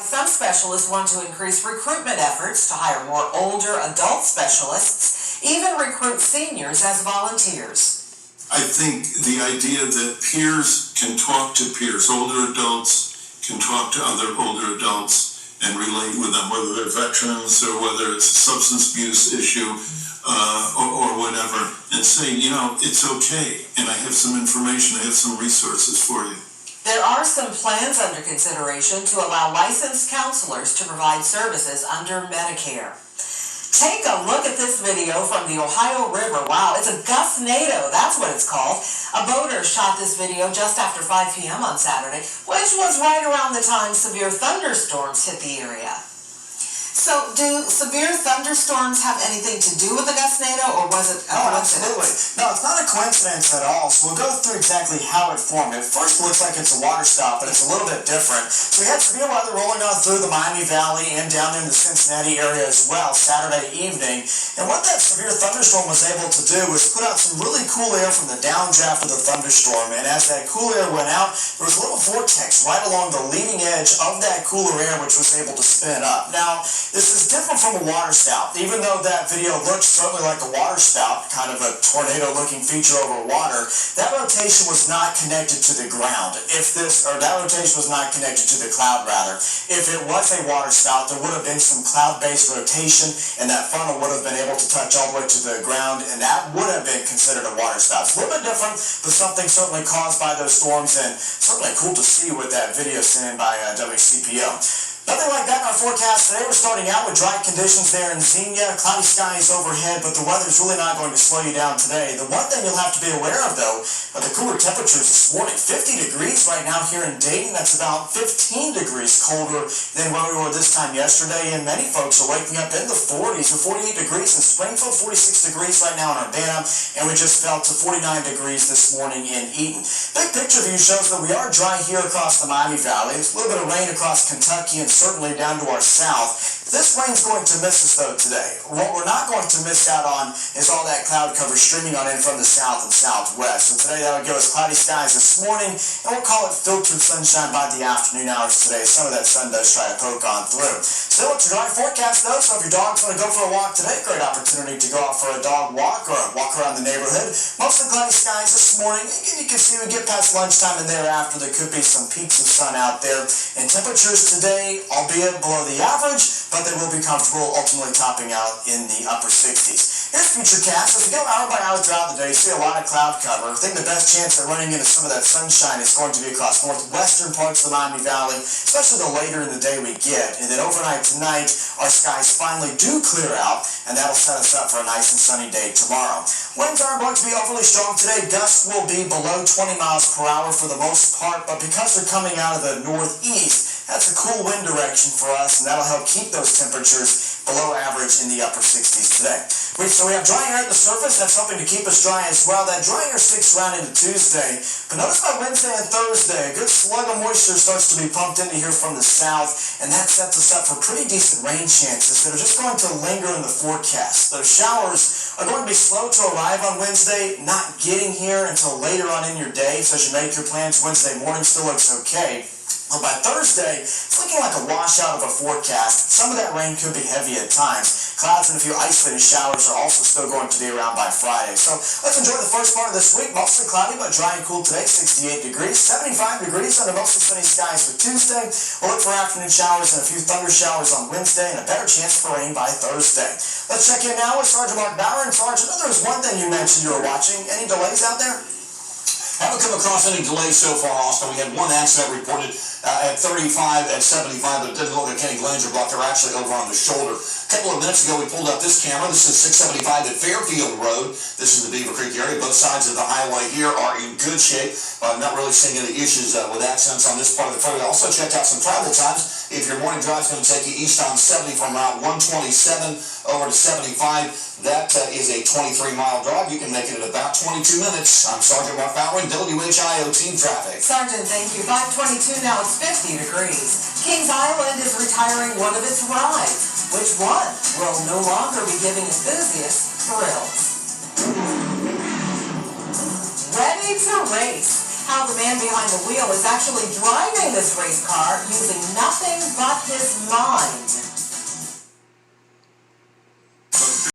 Some specialists want to increase recruitment efforts to hire more older adult specialists, even recruit seniors as volunteers. I think the idea that peers can talk to peers, older adults can talk to other older adults and relate with them, whether they're veterans or whether it's a substance abuse issue or whatever, and say, you know, it's okay, and I have some information, I have some resources for you. There are some plans under consideration to allow licensed counselors to provide services under Medicare. Take a look at this video from the Ohio River. Wow, it's a gustnado, that's what it's called. A boater shot this video just after 5 p.m. on Saturday, which was right around the time severe thunderstorms hit the area. So, do severe thunderstorms have anything to do with the gustnado, or was it a coincidence? Absolutely. No, it's not a coincidence at all. So we'll go through exactly how it formed. At first, it looks like it's a water spout, but it's a little bit different. So we had severe weather rolling on through the Miami Valley and down in the Cincinnati area as well Saturday evening. And what that severe thunderstorm was able to do was put out some really cool air from the downdraft of the thunderstorm. And as that cool air went out, there was a little vortex right along the leading edge of that cooler air, which was able to spin up. Now, this is different from a water spout. Even though that video looks certainly like a water spout, kind of a tornado-looking feature over water, that rotation was not connected to the ground. That rotation was not connected to the cloud, rather. If it was a water spout, there would have been some cloud-based rotation, and that funnel would have been able to touch all the way to the ground, and that would have been considered a water spout. It's a little bit different, but something certainly caused by those storms, and certainly cool to see with that video sent in by WCPO. Nothing like that in our forecast today. We're starting out with dry conditions there in Xenia. Cloudy skies overhead, but the weather's really not going to slow you down today. The one thing you'll have to be aware of, though, are the cooler temperatures this morning. 50 degrees right now here in Dayton. That's about 15 degrees colder than where we were this time yesterday, and many folks are waking up in the 40s. We're 48 degrees in Springfield, 46 degrees right now in Urbana, and we just fell to 49 degrees this morning in Eaton. Big picture view shows that we are dry here across the Miami Valley. There's a little bit of rain across Kentucky and certainly down to our south. This rain's going to miss us, though, today. What we're not going to miss out on is all that cloud cover streaming on in from the south and southwest. So today that would give us cloudy skies this morning, and we'll call it filtered sunshine by the afternoon hours today. Some of that sun does try to poke on through. Still, it's a dry forecast, though, so if your dog's going to go for a walk today, great opportunity to go out for a dog walk or a walk around the neighborhood. Mostly cloudy skies this morning. You can see we get past lunchtime and thereafter, there could be some peaks of sun out there. And temperatures today, albeit below the average, but they will be comfortable, ultimately topping out in the upper 60s. Here's Futurecast. As we go hour by hour throughout the day, you see a lot of cloud cover. I think the best chance at running into some of that sunshine is going to be across northwestern parts of the Miami Valley, especially the later in the day we get. And then overnight tonight, our skies finally do clear out, and that'll set us up for a nice and sunny day tomorrow. Winds aren't going to be overly strong today. Gusts will be below 20 miles per hour for the most part, but because they're coming out of the northeast, that's a cool wind direction for us, and that'll help keep those temperatures below average in the upper 60s today. So we have dry air at the surface. That's helping to keep us dry as well. That dry air sticks around into Tuesday. But notice by Wednesday and Thursday, a good slug of moisture starts to be pumped into here from the south, and that sets us up for pretty decent rain chances that are just going to linger in the forecast. Those showers are going to be slow to arrive on Wednesday, not getting here until later on in your day. So as you make your plans, Wednesday morning still looks okay. But by Thursday, it's looking like a washout of a forecast. Some of that rain could be heavy at times. Clouds and a few isolated showers are also still going to be around by Friday. So let's enjoy the first part of this week. Mostly cloudy but dry and cool today, 68 degrees. 75 degrees under mostly sunny skies for Tuesday. We'll look for afternoon showers and a few thunder showers on Wednesday and a better chance for rain by Thursday. Let's check in now with Sergeant Mark Bauer. And Sergeant, there was one thing you mentioned you were watching. Any delays out there? Haven't come across any delays so far, Austin. We had one accident reported at 35 and 75, but it didn't look like any Glanger block. They're actually over on the shoulder. A couple of minutes ago, we pulled up this camera. This is 675 at Fairfield Road. This is the Beaver Creek area. Both sides of the highway here are in good shape. Not really seeing any issues with accidents on this part of the road. I also checked out some travel times. If your morning drive is going to take you east on 70 from Route 127 over to 75, that is a 23-mile drive. You can make it in about 22 minutes. I'm Sergeant Mark Bauer, WHIO Team Traffic. Sergeant, thank you. 522 now, it's 50 degrees. Kings Island is retiring one of its rides. Which one will no longer be giving enthusiasts thrills? Ready to race. How the man behind the wheel is actually driving this race car using nothing but his not